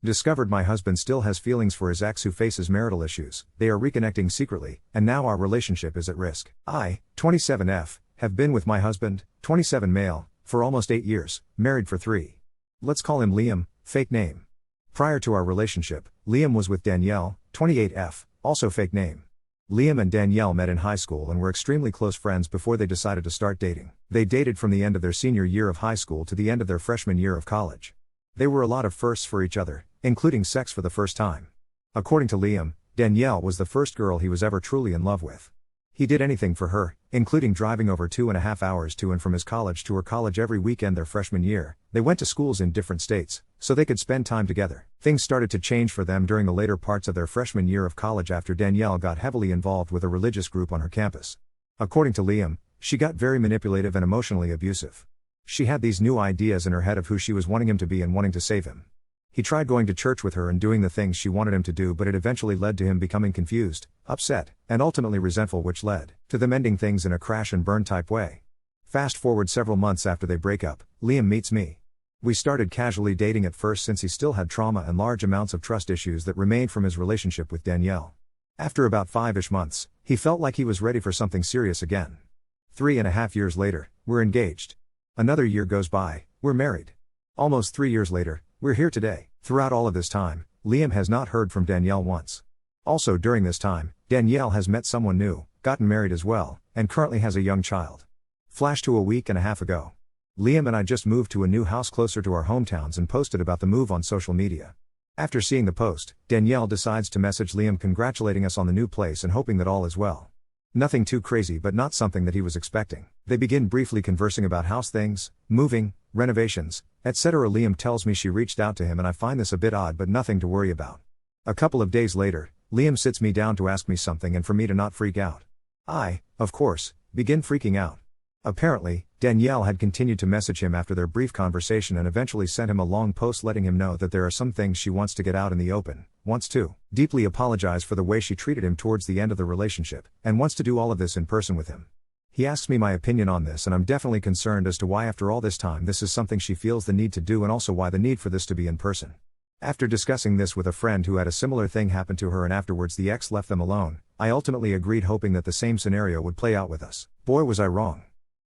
Discovered my husband still has feelings for his ex who faces marital issues. They are reconnecting secretly, and now our relationship is at risk. I, 27F, have been with my husband, 27 male, for almost 8 years, married for 3. Let's call him Liam, fake name. Prior to our relationship, Liam was with Danielle, 28F, also fake name. Liam and Danielle met in high school and were extremely close friends before they decided to start dating. They dated from the end of their senior year of high school to the end of their freshman year of college. They were a lot of firsts for each other, including sex for the first time. According to Liam, Danielle was the first girl he was ever truly in love with. He did anything for her, including driving over 2.5 hours to and from his college to her college every weekend their freshman year. They went to schools in different states, so they could spend time together. Things started to change for them during the later parts of their freshman year of college after Danielle got heavily involved with a religious group on her campus. According to Liam, she got very manipulative and emotionally abusive. She had these new ideas in her head of who she was wanting him to be and wanting to save him. He tried going to church with her and doing the things she wanted him to do, but it eventually led to him becoming confused, upset, and ultimately resentful, which led to them ending things in a crash and burn type way. Fast forward several months after they break up, Liam meets me. We started casually dating at first since he still had trauma and large amounts of trust issues that remained from his relationship with Danielle. After about 5-ish months, he felt like he was ready for something serious again. 3.5 years later, we're engaged. Another year goes by, we're married. Almost 3 years later, we're here today. Throughout all of this time, Liam has not heard from Danielle once. Also during this time, Danielle has met someone new, gotten married as well, and currently has a young child. Flash to a week and a half ago. Liam and I just moved to a new house closer to our hometowns and posted about the move on social media. After seeing the post, Danielle decides to message Liam congratulating us on the new place and hoping that all is well. Nothing too crazy, but not something that he was expecting. They begin briefly conversing about house things, moving, renovations, etc. Liam tells me she reached out to him and I find this a bit odd, but nothing to worry about. A couple of days later, Liam sits me down to ask me something and for me to not freak out. I, of course, begin freaking out. Apparently, Danielle had continued to message him after their brief conversation and eventually sent him a long post letting him know that there are some things she wants to get out in the open, wants to deeply apologize for the way she treated him towards the end of the relationship, and wants to do all of this in person with him. He asks me my opinion on this and I'm definitely concerned as to why after all this time this is something she feels the need to do and also why the need for this to be in person. After discussing this with a friend who had a similar thing happen to her and afterwards the ex left them alone, I ultimately agreed hoping that the same scenario would play out with us. Boy was I wrong.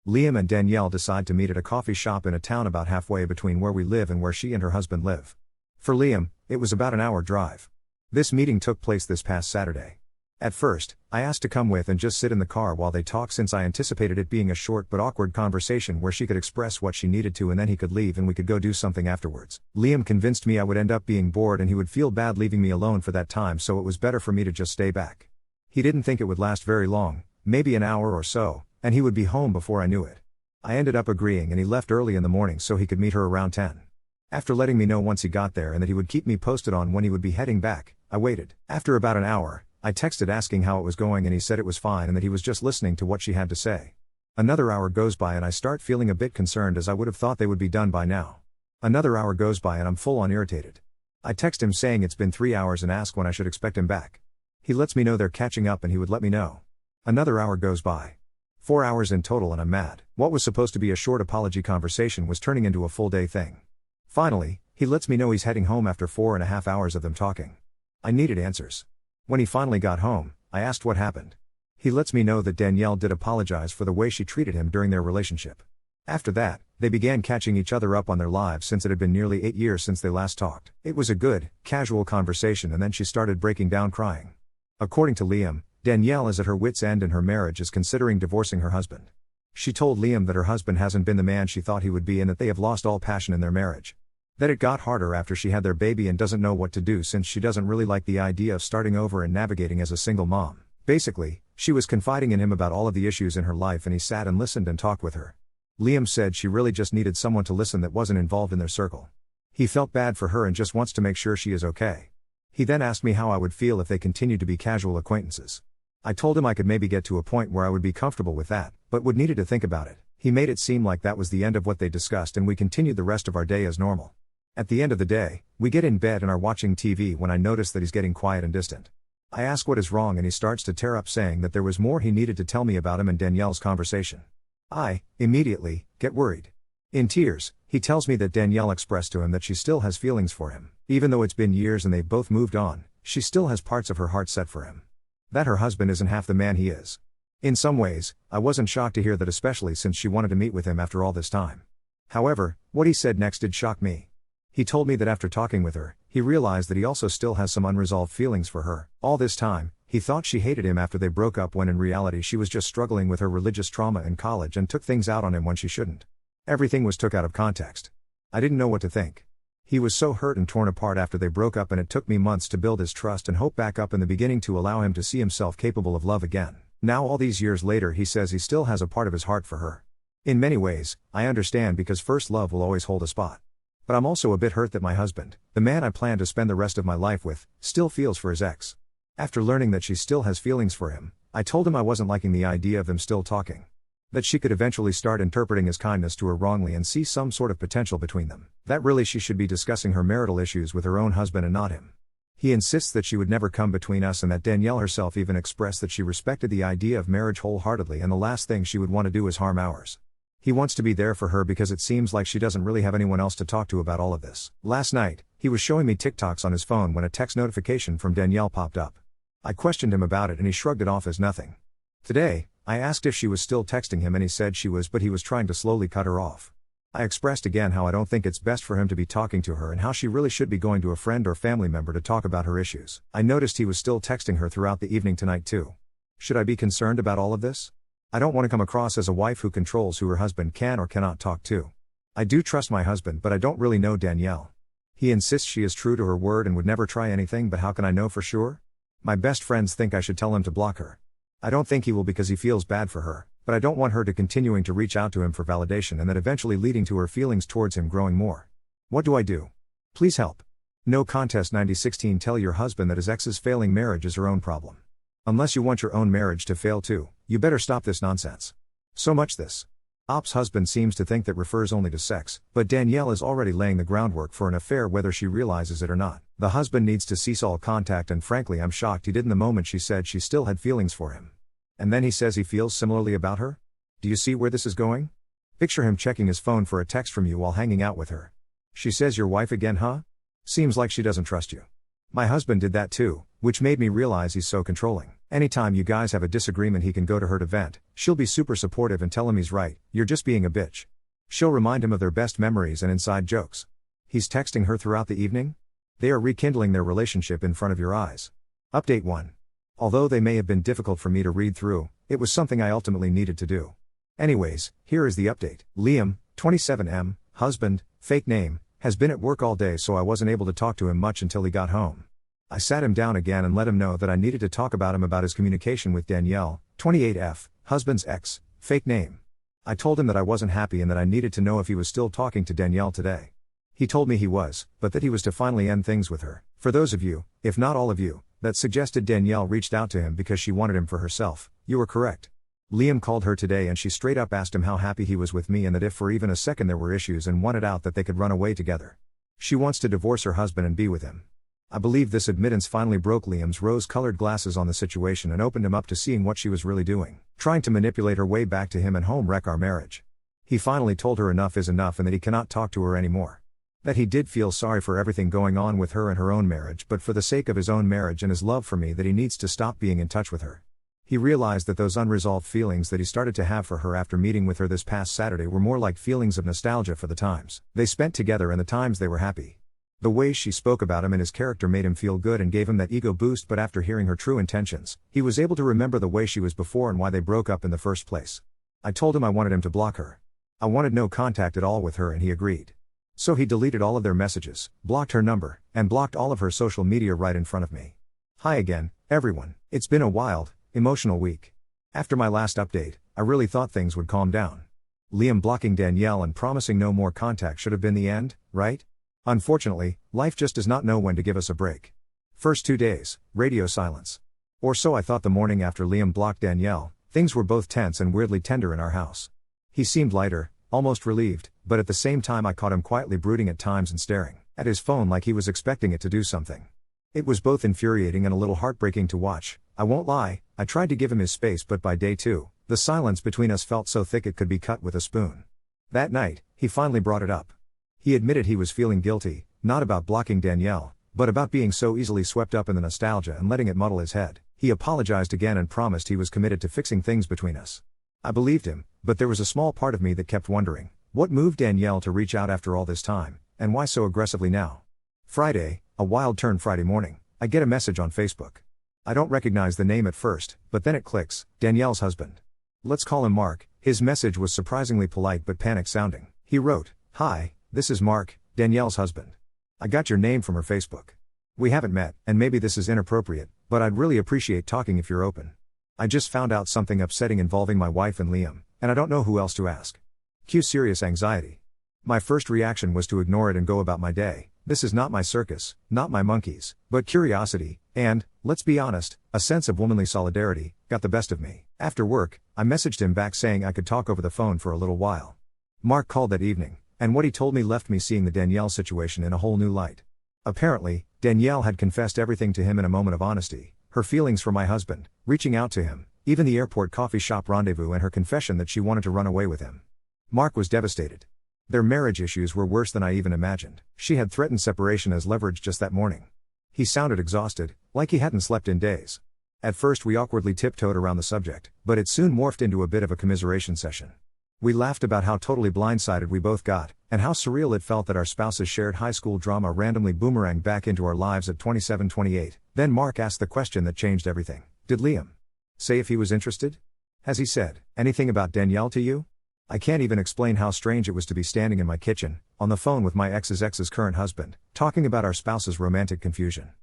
Liam and Danielle decide to meet at a coffee shop in a town about halfway between where we live and where she and her husband live. For Liam, it was about an hour drive. This meeting took place this past Saturday. At first, I asked to come with and just sit in the car while they talk since I anticipated it being a short but awkward conversation where she could express what she needed to and then he could leave and we could go do something afterwards. Liam convinced me I would end up being bored and he would feel bad leaving me alone for that time, so it was better for me to just stay back. He didn't think it would last very long, maybe an hour or so, and he would be home before I knew it. I ended up agreeing and he left early in the morning so he could meet her around 10. After letting me know once he got there and that he would keep me posted on when he would be heading back, I waited. After about an hour, I texted asking how it was going and he said it was fine and that he was just listening to what she had to say. Another hour goes by and I start feeling a bit concerned as I would have thought they would be done by now. Another hour goes by and I'm full on irritated. I text him saying it's been 3 hours and ask when I should expect him back. He lets me know they're catching up and he would let me know. Another hour goes by. 4 hours in total and I'm mad. What was supposed to be a short apology conversation was turning into a full day thing. Finally, he lets me know he's heading home after 4.5 hours of them talking. I needed answers. When he finally got home, I asked what happened. He lets me know that Danielle did apologize for the way she treated him during their relationship. After that, they began catching each other up on their lives since it had been nearly 8 years since they last talked. It was a good, casual conversation and then she started breaking down crying. According to Liam, Danielle is at her wit's end and her marriage is considering divorcing her husband. She told Liam that her husband hasn't been the man she thought he would be and that they have lost all passion in their marriage. That it got harder after she had their baby and doesn't know what to do since she doesn't really like the idea of starting over and navigating as a single mom. Basically, she was confiding in him about all of the issues in her life and he sat and listened and talked with her. Liam said she really just needed someone to listen that wasn't involved in their circle. He felt bad for her and just wants to make sure she is okay. He then asked me how I would feel if they continued to be casual acquaintances. I told him I could maybe get to a point where I would be comfortable with that, but would needed to think about it. He made it seem like that was the end of what they discussed and we continued the rest of our day as normal. At the end of the day, we get in bed and are watching TV when I notice that he's getting quiet and distant. I ask what is wrong and he starts to tear up saying that there was more he needed to tell me about him and Danielle's conversation. I, immediately, get worried. In tears, he tells me that Danielle expressed to him that she still has feelings for him. Even though it's been years and they've both moved on, she still has parts of her heart set for him. That her husband isn't half the man he is. In some ways, I wasn't shocked to hear that, especially since she wanted to meet with him after all this time. However, what he said next did shock me. He told me that after talking with her, he realized that he also still has some unresolved feelings for her. All this time, he thought she hated him after they broke up, when in reality she was just struggling with her religious trauma in college and took things out on him when she shouldn't. Everything was took out of context. I didn't know what to think. He was so hurt and torn apart after they broke up, and it took me months to build his trust and hope back up in the beginning to allow him to see himself capable of love again. Now all these years later he says he still has a part of his heart for her. In many ways, I understand, because first love will always hold a spot. But I'm also a bit hurt that my husband, the man I plan to spend the rest of my life with, still feels for his ex. After learning that she still has feelings for him, I told him I wasn't liking the idea of them still talking. That she could eventually start interpreting his kindness to her wrongly and see some sort of potential between them. That really she should be discussing her marital issues with her own husband and not him. He insists that she would never come between us, and that Danielle herself even expressed that she respected the idea of marriage wholeheartedly, and the last thing she would want to do is harm ours. He wants to be there for her because it seems like she doesn't really have anyone else to talk to about all of this. Last night, he was showing me TikToks on his phone when a text notification from Danielle popped up. I questioned him about it and he shrugged it off as nothing. Today, I asked if she was still texting him and he said she was, but he was trying to slowly cut her off. I expressed again how I don't think it's best for him to be talking to her and how she really should be going to a friend or family member to talk about her issues. I noticed he was still texting her throughout the evening tonight too. Should I be concerned about all of this? I don't want to come across as a wife who controls who her husband can or cannot talk to. I do trust my husband, but I don't really know Danielle. He insists she is true to her word and would never try anything, but how can I know for sure? My best friends think I should tell him to block her. I don't think he will, because he feels bad for her, but I don't want her to continuing to reach out to him for validation and that eventually leading to her feelings towards him growing more. What do I do? Please help. No contest 9016. Tell your husband that his ex's failing marriage is her own problem. Unless you want your own marriage to fail too, you better stop this nonsense. So much this. Op's husband seems to think that refers only to sex, but Danielle is already laying the groundwork for an affair whether she realizes it or not. The husband needs to cease all contact, and frankly I'm shocked he didn't the moment she said she still had feelings for him. And then he says he feels similarly about her? Do you see where this is going? Picture him checking his phone for a text from you while hanging out with her. She says your wife again, huh? Seems like she doesn't trust you. My husband did that too, which made me realize he's so controlling. Anytime you guys have a disagreement he can go to her to vent, she'll be super supportive and tell him he's right, you're just being a bitch. She'll remind him of their best memories and inside jokes. He's texting her throughout the evening? They are rekindling their relationship in front of your eyes. Update 1. Although they may have been difficult for me to read through, it was something I ultimately needed to do. Anyways, here is the update. Liam, 27M, husband, fake name, has been at work all day, so I wasn't able to talk to him much until he got home. I sat him down again and let him know that I needed to talk about his communication with Danielle, 28F, husband's ex, fake name. I told him that I wasn't happy and that I needed to know if he was still talking to Danielle today. He told me he was, but that he was to finally end things with her. For those of you, if not all of you, that suggested Danielle reached out to him because she wanted him for herself, you were correct. Liam called her today and she straight up asked him how happy he was with me and that if for even a second there were issues and wanted out that they could run away together. She wants to divorce her husband and be with him. I believe this admittance finally broke Liam's rose-colored glasses on the situation and opened him up to seeing what she was really doing, trying to manipulate her way back to him and home wreck our marriage. He finally told her enough is enough and that he cannot talk to her anymore. That he did feel sorry for everything going on with her and her own marriage, but for the sake of his own marriage and his love for me that he needs to stop being in touch with her. He realized that those unresolved feelings that he started to have for her after meeting with her this past Saturday were more like feelings of nostalgia for the times they spent together and the times they were happy. The way she spoke about him and his character made him feel good and gave him that ego boost, but after hearing her true intentions, he was able to remember the way she was before and why they broke up in the first place. I told him I wanted him to block her. I wanted no contact at all with her and he agreed. So he deleted all of their messages, blocked her number, and blocked all of her social media right in front of me. Hi again, everyone. It's been a wild, emotional week. After my last update, I really thought things would calm down. Liam blocking Danielle and promising no more contact should have been the end, right? Unfortunately, life just does not know when to give us a break. First 2 days, radio silence. Or so I thought. The morning after Liam blocked Danielle, things were both tense and weirdly tender in our house. He seemed lighter, almost relieved, but at the same time I caught him quietly brooding at times and staring at his phone like he was expecting it to do something. It was both infuriating and a little heartbreaking to watch. I won't lie, I tried to give him his space, but by day 2, the silence between us felt so thick it could be cut with a spoon. That night, he finally brought it up. He admitted he was feeling guilty, not about blocking Danielle, but about being so easily swept up in the nostalgia and letting it muddle his head. He apologized again and promised he was committed to fixing things between us. I believed him, but there was a small part of me that kept wondering, what moved Danielle to reach out after all this time, and why so aggressively now? Friday, a wild turn Friday morning, I get a message on Facebook. I don't recognize the name at first, but then it clicks, Danielle's husband. Let's call him Mark. His message was surprisingly polite but panicked sounding. He wrote, "Hi, this is Mark, Danielle's husband. I got your name from her Facebook. We haven't met, and maybe this is inappropriate, but I'd really appreciate talking if you're open. I just found out something upsetting involving my wife and Liam, and I don't know who else to ask. Cue serious anxiety." My first reaction was to ignore it and go about my day. This is not my circus, not my monkeys, but curiosity, and, let's be honest, a sense of womanly solidarity, got the best of me. After work, I messaged him back saying I could talk over the phone for a little while. Mark called that evening, and what he told me left me seeing the Danielle situation in a whole new light. Apparently, Danielle had confessed everything to him in a moment of honesty, her feelings for my husband, reaching out to him, even the airport coffee shop rendezvous, and her confession that she wanted to run away with him. Mark was devastated. Their marriage issues were worse than I even imagined. She had threatened separation as leverage just that morning. He sounded exhausted, like he hadn't slept in days. At first we awkwardly tiptoed around the subject, but it soon morphed into a bit of a commiseration session. We laughed about how totally blindsided we both got, and how surreal it felt that our spouses' shared high school drama randomly boomeranged back into our lives at 27-28. Then Mark asked the question that changed everything. Did Liam say if he was interested? Has he said anything about Danielle to you? I can't even explain how strange it was to be standing in my kitchen, on the phone with my ex's current husband, talking about our spouse's romantic confusion.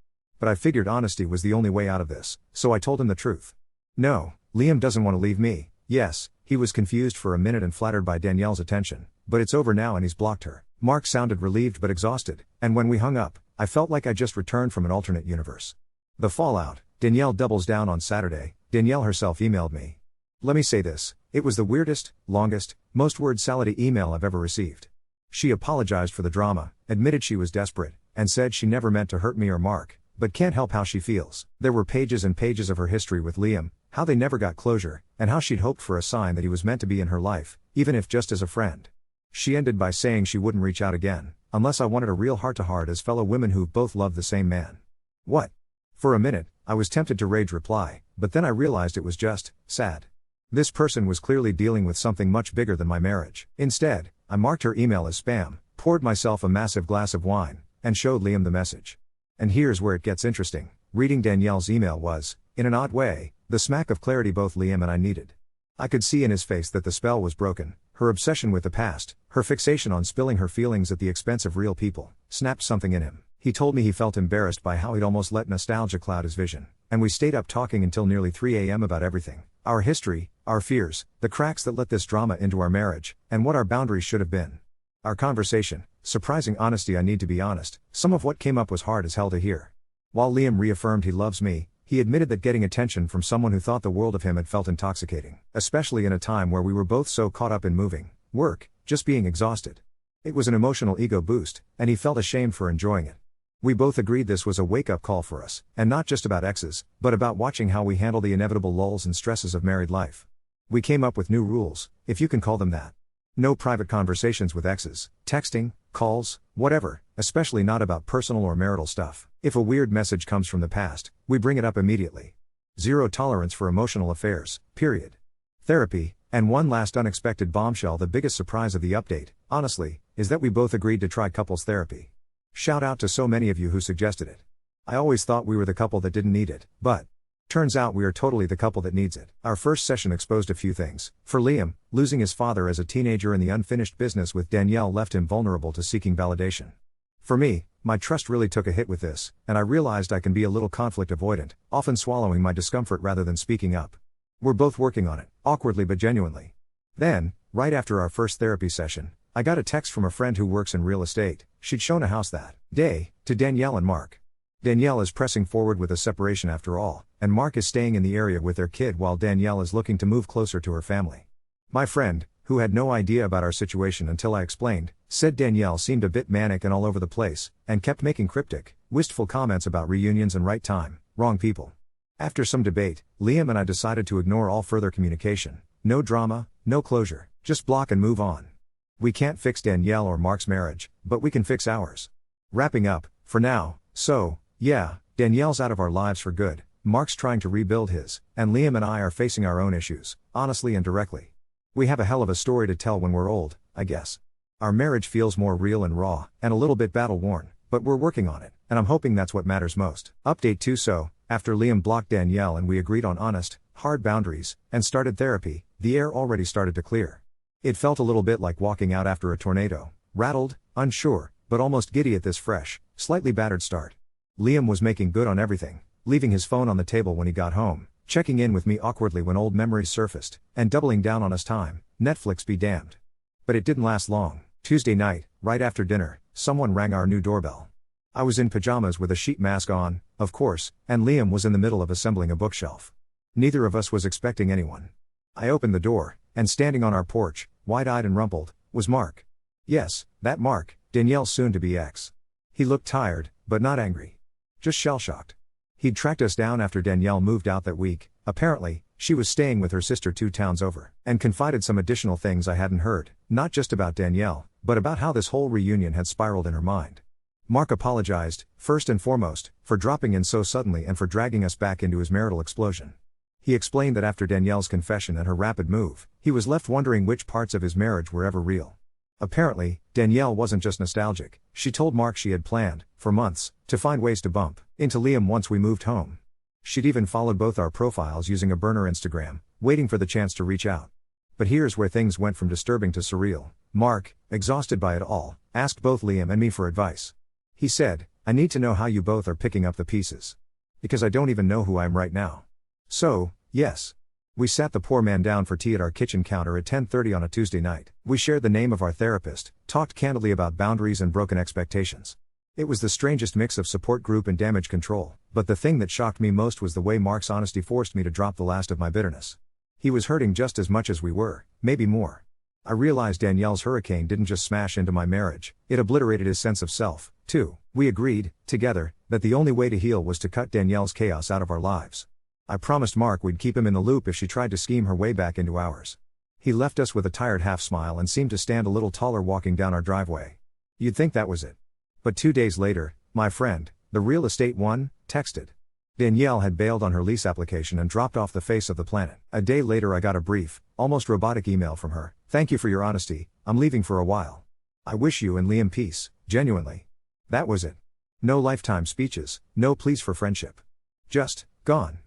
But I figured honesty was the only way out of this, so I told him the truth. No, Liam doesn't want to leave me. Yes, he was confused for a minute and flattered by Danielle's attention, but it's over now and he's blocked her. Mark sounded relieved but exhausted, and when we hung up, I felt like I just returned from an alternate universe. The fallout. Danielle doubles down on Saturday. Danielle herself emailed me. Let me say this, it was the weirdest, longest, most word-salady email I've ever received. She apologized for the drama, admitted she was desperate, and said she never meant to hurt me or Mark, but can't help how she feels. There were pages and pages of her history with Liam, how they never got closure, and how she'd hoped for a sign that he was meant to be in her life, even if just as a friend. She ended by saying she wouldn't reach out again, unless I wanted a real heart-to-heart as fellow women who both loved the same man. What? For a minute, I was tempted to rage reply, but then I realized it was just sad. This person was clearly dealing with something much bigger than my marriage. Instead, I marked her email as spam, poured myself a massive glass of wine, and showed Liam the message. And here's where it gets interesting. Reading Danielle's email was, in an odd way, the smack of clarity both Liam and I needed. I could see in his face that the spell was broken. Her obsession with the past, her fixation on spilling her feelings at the expense of real people, snapped something in him. He told me he felt embarrassed by how he'd almost let nostalgia cloud his vision, and we stayed up talking until nearly 3 a.m. about everything. Our history, our fears, the cracks that let this drama into our marriage, and what our boundaries should have been. Our conversation, surprising honesty. I need to be honest, some of what came up was hard as hell to hear. While Liam reaffirmed he loves me, he admitted that getting attention from someone who thought the world of him had felt intoxicating, especially in a time where we were both so caught up in moving, work, just being exhausted. It was an emotional ego boost, and he felt ashamed for enjoying it. We both agreed this was a wake-up call for us, and not just about exes, but about watching how we handle the inevitable lulls and stresses of married life. We came up with new rules, if you can call them that. No private conversations with exes, texting, calls, whatever, especially not about personal or marital stuff. If a weird message comes from the past, we bring it up immediately. Zero tolerance for emotional affairs, period. Therapy, and one last unexpected bombshell. The biggest surprise of the update, honestly, is that we both agreed to try couples therapy. Shout out to so many of you who suggested it. I always thought we were the couple that didn't need it, but turns out we are totally the couple that needs it. Our first session exposed a few things. For Liam, losing his father as a teenager and the unfinished business with Danielle left him vulnerable to seeking validation. For me, my trust really took a hit with this, and I realized I can be a little conflict avoidant, often swallowing my discomfort rather than speaking up. We're both working on it, awkwardly but genuinely. Then, right after our first therapy session, I got a text from a friend who works in real estate. She'd shown a house that day to Danielle and Mark. Danielle is pressing forward with a separation after all, and Mark is staying in the area with their kid while Danielle is looking to move closer to her family. My friend, who had no idea about our situation until I explained, said Danielle seemed a bit manic and all over the place, and kept making cryptic, wistful comments about reunions and right time, wrong people. After some debate, Liam and I decided to ignore all further communication. No drama, no closure, just block and move on. We can't fix Danielle or Mark's marriage, but we can fix ours. Wrapping up, for now, so, yeah, Danielle's out of our lives for good, Mark's trying to rebuild his, and Liam and I are facing our own issues, honestly and directly. We have a hell of a story to tell when we're old, I guess. Our marriage feels more real and raw, and a little bit battle-worn, but we're working on it, and I'm hoping that's what matters most. Update 2. So, after Liam blocked Danielle and we agreed on honest, hard boundaries, and started therapy, the air already started to clear. It felt a little bit like walking out after a tornado, rattled, unsure, but almost giddy at this fresh, slightly battered start. Liam was making good on everything, leaving his phone on the table when he got home, checking in with me awkwardly when old memories surfaced, and doubling down on his time, Netflix be damned. But it didn't last long. Tuesday night, right after dinner, someone rang our new doorbell. I was in pajamas with a sheet mask on, of course, and Liam was in the middle of assembling a bookshelf. Neither of us was expecting anyone. I opened the door, and standing on our porch, wide-eyed and rumpled, was Mark. Yes, that Mark, Danielle's soon-to-be ex. He looked tired, but not angry. Just shell-shocked. He'd tracked us down after Danielle moved out that week. Apparently, she was staying with her sister 2 towns over, and confided some additional things I hadn't heard, not just about Danielle, but about how this whole reunion had spiraled in her mind. Mark apologized, first and foremost, for dropping in so suddenly and for dragging us back into his marital explosion. He explained that after Danielle's confession and her rapid move, he was left wondering which parts of his marriage were ever real. Apparently, Danielle wasn't just nostalgic, she told Mark she had planned, for months, to find ways to bump into Liam once we moved home. She'd even followed both our profiles using a burner Instagram, waiting for the chance to reach out. But here's where things went from disturbing to surreal. Mark, exhausted by it all, asked both Liam and me for advice. He said, "I need to know how you both are picking up the pieces. Because I don't even know who I am right now." So, yes. We sat the poor man down for tea at our kitchen counter at 10:30 on a Tuesday night. We shared the name of our therapist, talked candidly about boundaries and broken expectations. It was the strangest mix of support group and damage control, but the thing that shocked me most was the way Mark's honesty forced me to drop the last of my bitterness. He was hurting just as much as we were, maybe more. I realized Danielle's hurricane didn't just smash into my marriage, it obliterated his sense of self, too. We agreed, together, that the only way to heal was to cut Danielle's chaos out of our lives. I promised Mark we'd keep him in the loop if she tried to scheme her way back into ours. He left us with a tired half-smile and seemed to stand a little taller walking down our driveway. You'd think that was it. But 2 days later, my friend, the real estate one, texted. Danielle had bailed on her lease application and dropped off the face of the planet. A day later I got a brief, almost robotic email from her. "Thank you for your honesty, I'm leaving for a while. I wish you and Liam peace, genuinely." That was it. No lifetime speeches, no pleas for friendship. Just, gone.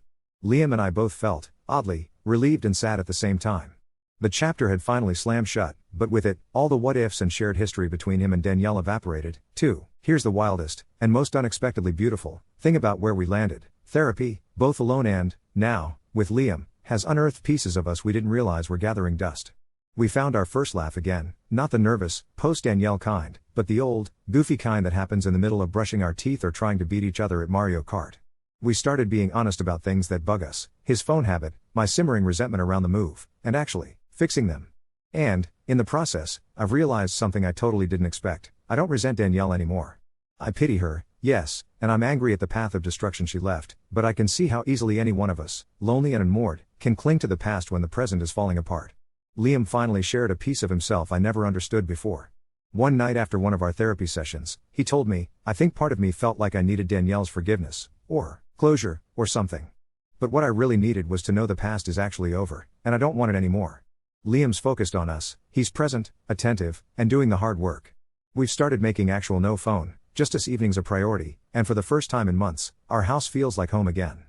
Liam and I both felt, oddly, relieved and sad at the same time. The chapter had finally slammed shut, but with it, all the what-ifs and shared history between him and Danielle evaporated, too. Here's the wildest, and most unexpectedly beautiful, thing about where we landed. Therapy, both alone and, now, with Liam, has unearthed pieces of us we didn't realize were gathering dust. We found our first laugh again, not the nervous, post-Danielle kind, but the old, goofy kind that happens in the middle of brushing our teeth or trying to beat each other at Mario Kart. We started being honest about things that bug us, his phone habit, my simmering resentment around the move, and actually, fixing them. And, in the process, I've realized something I totally didn't expect. I don't resent Danielle anymore. I pity her, yes, and I'm angry at the path of destruction she left, but I can see how easily any one of us, lonely and unmoored, can cling to the past when the present is falling apart. Liam finally shared a piece of himself I never understood before. One night after one of our therapy sessions, he told me, "I think part of me felt like I needed Danielle's forgiveness, or closure, or something. But what I really needed was to know the past is actually over, and I don't want it anymore." Liam's focused on us, he's present, attentive, and doing the hard work. We've started making actual no-phone, just us evenings a priority, and for the first time in months, our house feels like home again.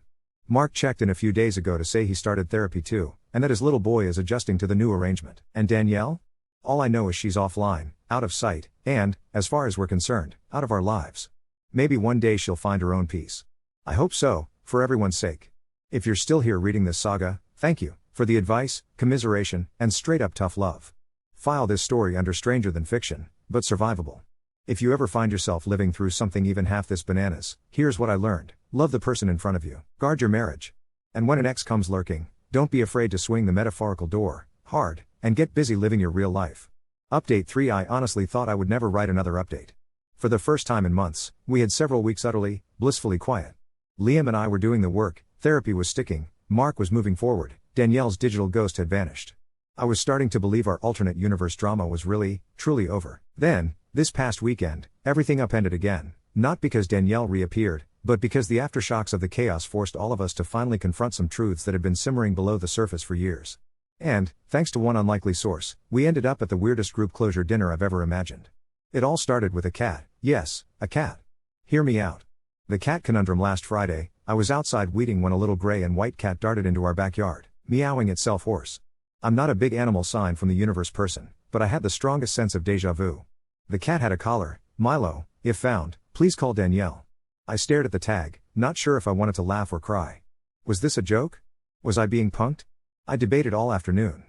Mark checked in a few days ago to say he started therapy too, and that his little boy is adjusting to the new arrangement. And Danielle? All I know is she's offline, out of sight, and, as far as we're concerned, out of our lives. Maybe one day she'll find her own peace. I hope so, for everyone's sake. If you're still here reading this saga, thank you, for the advice, commiseration, and straight-up tough love. File this story under stranger than fiction, but survivable. If you ever find yourself living through something even half this bananas, here's what I learned. Love the person in front of you. Guard your marriage. And when an ex comes lurking, don't be afraid to swing the metaphorical door, hard, and get busy living your real life. Update 3. I honestly thought I would never write another update. For the first time in months, we had several weeks utterly, blissfully quiet. Liam and I were doing the work, therapy was sticking, Mark was moving forward, Danielle's digital ghost had vanished. I was starting to believe our alternate universe drama was really, truly over. Then, This past weekend, everything upended again, not because Danielle reappeared, but because the aftershocks of the chaos forced all of us to finally confront some truths that had been simmering below the surface for years. And, thanks to one unlikely source, we ended up at the weirdest group closure dinner I've ever imagined. It all started with a cat. Yes, a cat. Hear me out. The cat conundrum. Last Friday, I was outside weeding when a little gray and white cat darted into our backyard, meowing itself hoarse. I'm not a big animal sign from the universe person, but I had the strongest sense of déjà vu. The cat had a collar. Milo, if found, please call Danielle. I stared at the tag, not sure if I wanted to laugh or cry. Was this a joke? Was I being punked? I debated all afternoon.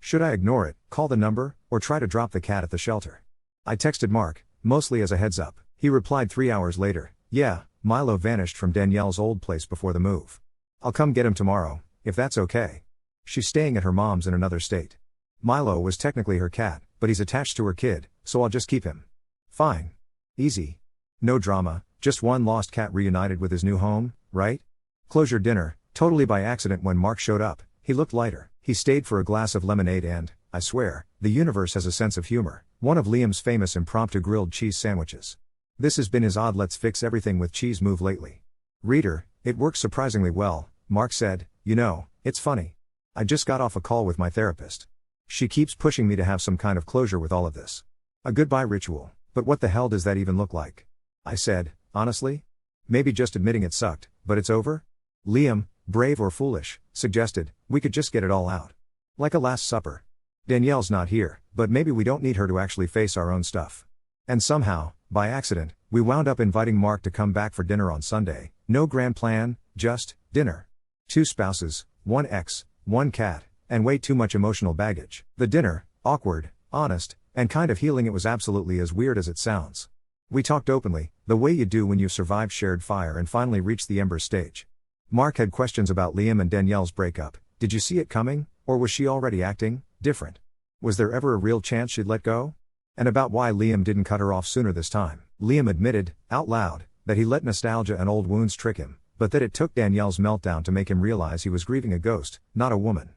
Should I ignore it, call the number, or try to drop the cat at the shelter? I texted Mark, mostly as a heads up. He replied 3 hours later, yeah, Milo vanished from Danielle's old place before the move. I'll come get him tomorrow, if that's okay. She's staying at her mom's in another state. Milo was technically her cat, but he's attached to her kid, so I'll just keep him. Fine. Easy. No drama, just one lost cat reunited with his new home, right? Closure dinner, totally by accident. When Mark showed up, he looked lighter. He stayed for a glass of lemonade and, I swear, the universe has a sense of humor, one of Liam's famous impromptu grilled cheese sandwiches. This has been his odd let's fix everything with cheese move lately. Reader, it works surprisingly well, Mark said. You know, it's funny. I just got off a call with my therapist. She keeps pushing me to have some kind of closure with all of this. A goodbye ritual, but what the hell does that even look like? I said, honestly? Maybe just admitting it sucked, but it's over? Liam, brave or foolish, suggested, we could just get it all out. Like a last supper. Danielle's not here, but maybe we don't need her to actually face our own stuff. And somehow, by accident, we wound up inviting Mark to come back for dinner on Sunday. No grand plan, just dinner. 2 spouses, 1 ex, 1 cat, and way too much emotional baggage. The dinner, awkward, honest, and kind of healing. It was absolutely as weird as it sounds. We talked openly, the way you do when you've survived shared fire and finally reached the ember stage. Mark had questions about Liam and Danielle's breakup. Did you see it coming, or was she already acting different? Was there ever a real chance she'd let go? And about why Liam didn't cut her off sooner this time. Liam admitted, out loud, that he let nostalgia and old wounds trick him, but that it took Danielle's meltdown to make him realize he was grieving a ghost, not a woman.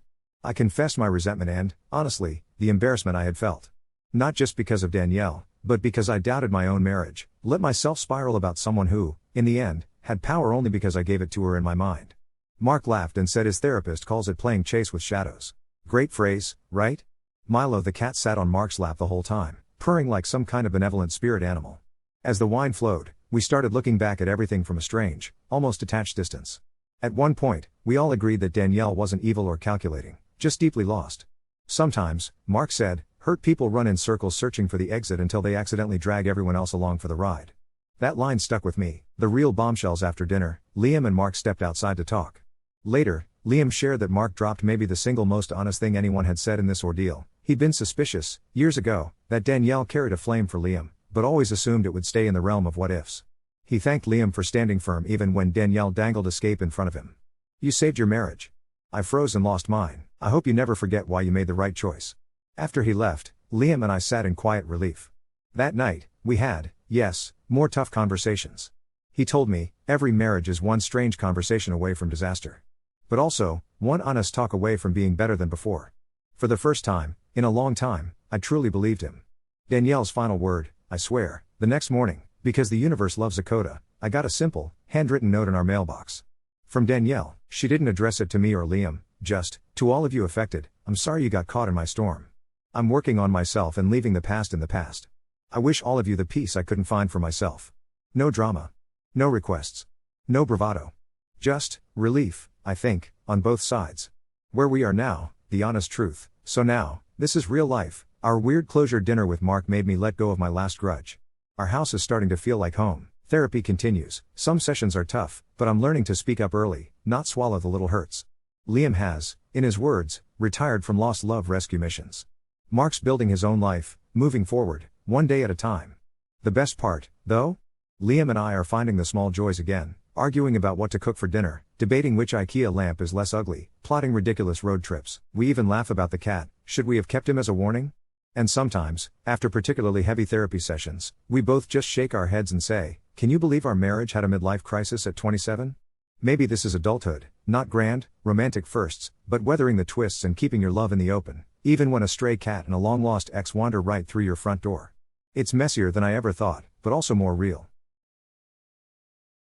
I confessed my resentment and, honestly, the embarrassment I had felt. Not just because of Danielle, but because I doubted my own marriage, let myself spiral about someone who, in the end, had power only because I gave it to her in my mind. Mark laughed and said his therapist calls it playing chase with shadows. Great phrase, right? Milo the cat sat on Mark's lap the whole time, purring like some kind of benevolent spirit animal. As the wine flowed, we started looking back at everything from a strange, almost detached distance. At one point, we all agreed that Danielle wasn't evil or calculating, just deeply lost. Sometimes, Mark said, hurt people run in circles searching for the exit until they accidentally drag everyone else along for the ride. That line stuck with me. The real bombshells. After dinner, Liam and Mark stepped outside to talk. Later, Liam shared that Mark dropped maybe the single most honest thing anyone had said in this ordeal. He'd been suspicious, years ago, that Danielle carried a flame for Liam, but always assumed it would stay in the realm of what ifs. He thanked Liam for standing firm even when Danielle dangled escape in front of him. You saved your marriage. I froze and lost mine. I hope you never forget why you made the right choice. After he left, Liam and I sat in quiet relief. That night, we had, yes, more tough conversations. He told me, every marriage is one strange conversation away from disaster. But also, one honest talk away from being better than before. For the first time, in a long time, I truly believed him. Danielle's final word, I swear, the next morning, because the universe loves a coda, I got a simple, handwritten note in our mailbox. From Danielle. She didn't address it to me or Liam, just, to all of you affected, I'm sorry you got caught in my storm. I'm working on myself and leaving the past in the past. I wish all of you the peace I couldn't find for myself. No drama. No requests. No bravado. Just, relief, I think, on both sides. Where we are now, the honest truth. So now, this is real life. Our weird closure dinner with Mark made me let go of my last grudge. Our house is starting to feel like home. Therapy continues. Some sessions are tough, but I'm learning to speak up early, not swallow the little hurts. Liam has, in his words, retired from lost love rescue missions. Mark's building his own life, moving forward, one day at a time. The best part, though? Liam and I are finding the small joys again, arguing about what to cook for dinner, debating which IKEA lamp is less ugly, plotting ridiculous road trips. We even laugh about the cat. Should we have kept him as a warning? And sometimes, after particularly heavy therapy sessions, we both just shake our heads and say, can you believe our marriage had a midlife crisis at 27? Maybe this is adulthood, not grand, romantic firsts, but weathering the twists and keeping your love in the open, even when a stray cat and a long-lost ex wander right through your front door. It's messier than I ever thought, but also more real.